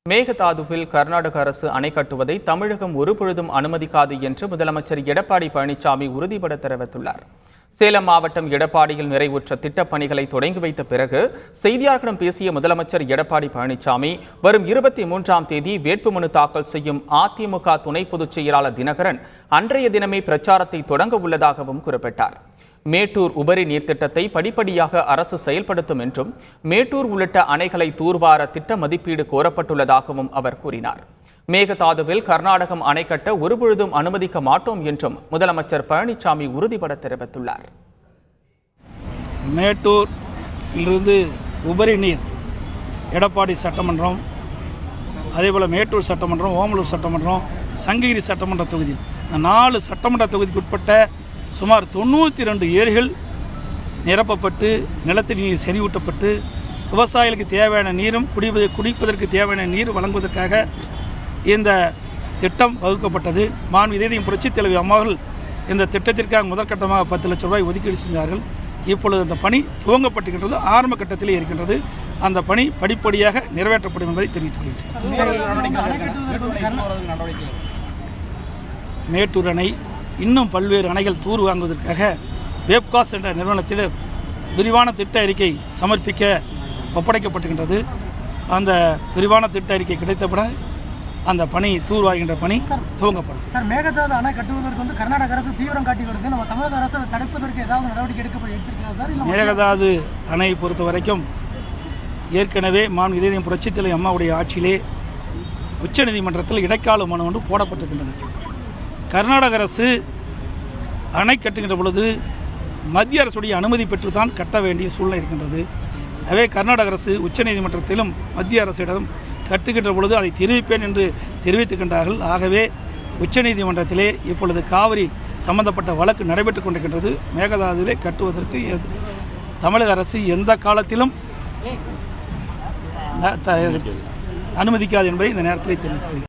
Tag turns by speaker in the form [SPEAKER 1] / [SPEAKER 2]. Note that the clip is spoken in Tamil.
[SPEAKER 1] மேகதாதுவில் கர்நாடக அரசு அணை கட்டுவதை தமிழகம் ஒருபொழுதும் அனுமதிக்காது என்று முதலமைச்சர் எடப்பாடி பழனிசாமி உறுதிபட தெரிவித்துள்ளார். சேலம் மாவட்டம் எடப்பாடியில் நிறைவுற்ற திட்டப் பணிகளை தொடங்கி வைத்த பிறகு செய்தியாளர்களிடம் பேசிய முதலமைச்சர் எடப்பாடி பழனிசாமி வரும் 23ஆம் தேதி வேட்புமனு தாக்கல் செய்யும் அதிமுக துணை பொதுச் செயலாளர் தினகரன் அன்றைய தினமே பிரச்சாரத்தை தொடங்க உள்ளதாகவும் குறிப்பிட்டார். மேட்டூர் உபரி நீர் திட்டத்தை படிப்படியாக அரசு செயல்படுத்தும் என்றும் மேட்டூர் உள்ளிட்ட அணைகளை தூர்வார திட்ட மதிப்பீடு கோரப்பட்டுள்ளதாகவும் அவர் கூறினார். மேகதாதுவில் கர்நாடகம் அணை கட்ட ஒருபொழுதும் அனுமதிக்க மாட்டோம் என்றும் முதலமைச்சர் பழனிசாமி உறுதிபட தெரிவித்துள்ளார்.
[SPEAKER 2] மேட்டூர் இருந்து உபரி நீர் எடப்பாடி சட்டமன்றம், அதேபோல் மேட்டூர் சட்டமன்றம், ஓமலூர் சட்டமன்றம், சங்ககிரி சட்டமன்ற தொகுதி, 4 சட்டமன்ற தொகுதிக்கு உட்பட்ட சுமார் 92 ஏரிகள் நிரப்பப்பட்டு நிலத்தடி நீர் செறிவூட்டப்பட்டு விவசாயிகளுக்கு தேவையான நீரும் குடிப்பதற்கு தேவையான நீர் வழங்குவதற்காக இந்த திட்டம் வகுக்கப்பட்டது. இதயம் புரட்சித் தலைவி அம்மாவர்கள் இந்த திட்டத்திற்காக முதற்கட்டமாக 10 லட்சம் ரூபாய் ஒதுக்கீடு செஞ்சார்கள். இப்பொழுது அந்த பணி துவங்கப்பட்டுகின்றது, ஆரம்ப கட்டத்திலே இருக்கின்றது. அந்த பணி படிப்படியாக நிறைவேற்றப்படும் என்பதை தெரிவித்துக் கொள்கிறேன். மேட்டூர் அணை இன்னும் பல்வேறு அணைகள் தூர் வாங்குவதற்காக வேப்காஸ் என்ற நிறுவனத்தில் விரிவான திட்ட அறிக்கை சமர்ப்பிக்க ஒப்படைக்கப்பட்டுகின்றது. அந்த விரிவான திட்ட அறிக்கை கிடைத்தவுடன் அந்த பணி தூர்வாகின்ற பணி துவங்கப்படும்.
[SPEAKER 3] சார், மேகதாது அணை கட்டுவதற்கு கர்நாடக அரசு தீவிரம் காட்டி வருது. நம்ம தமிழக அரசு தடுப்பதற்கு ஏதாவது நடவடிக்கை எடுத்திருக்கிறதா சார்?
[SPEAKER 2] மேகதாது அணை பொறுத்த வரைக்கும் ஏற்கனவே இதயம் புரட்சித் தலைவி அம்மாவுடைய ஆட்சியிலே உச்சநீதிமன்றத்தில் இடைக்கால மனு ஒன்று போடப்பட்டிருக்கின்றன. கர்நாடக அரசு அணை கட்டுகின்ற பொழுது மத்திய அரசுடைய அனுமதி பெற்றுத்தான் கட்ட வேண்டிய சூழ்நிலை இருக்கின்றது. எனவே கர்நாடக அரசு உச்சநீதிமன்றத்திலும் மத்திய அரசிடம் கட்டுகின்ற பொழுது அதை தெரிவிப்பேன் என்று தெரிவித்துக்கின்றார்கள். ஆகவே உச்சநீதிமன்றத்திலே இப்பொழுது காவிரி சம்பந்தப்பட்ட வழக்கு நடைபெற்றுக் கொண்டிருக்கின்றது. மேகதாதுவிலே கட்டுவதற்கு தமிழக அரசு எந்த காலத்திலும் அனுமதிக்காது என்பதை இந்த நேரத்தில் தெரிவித்துள்ளது.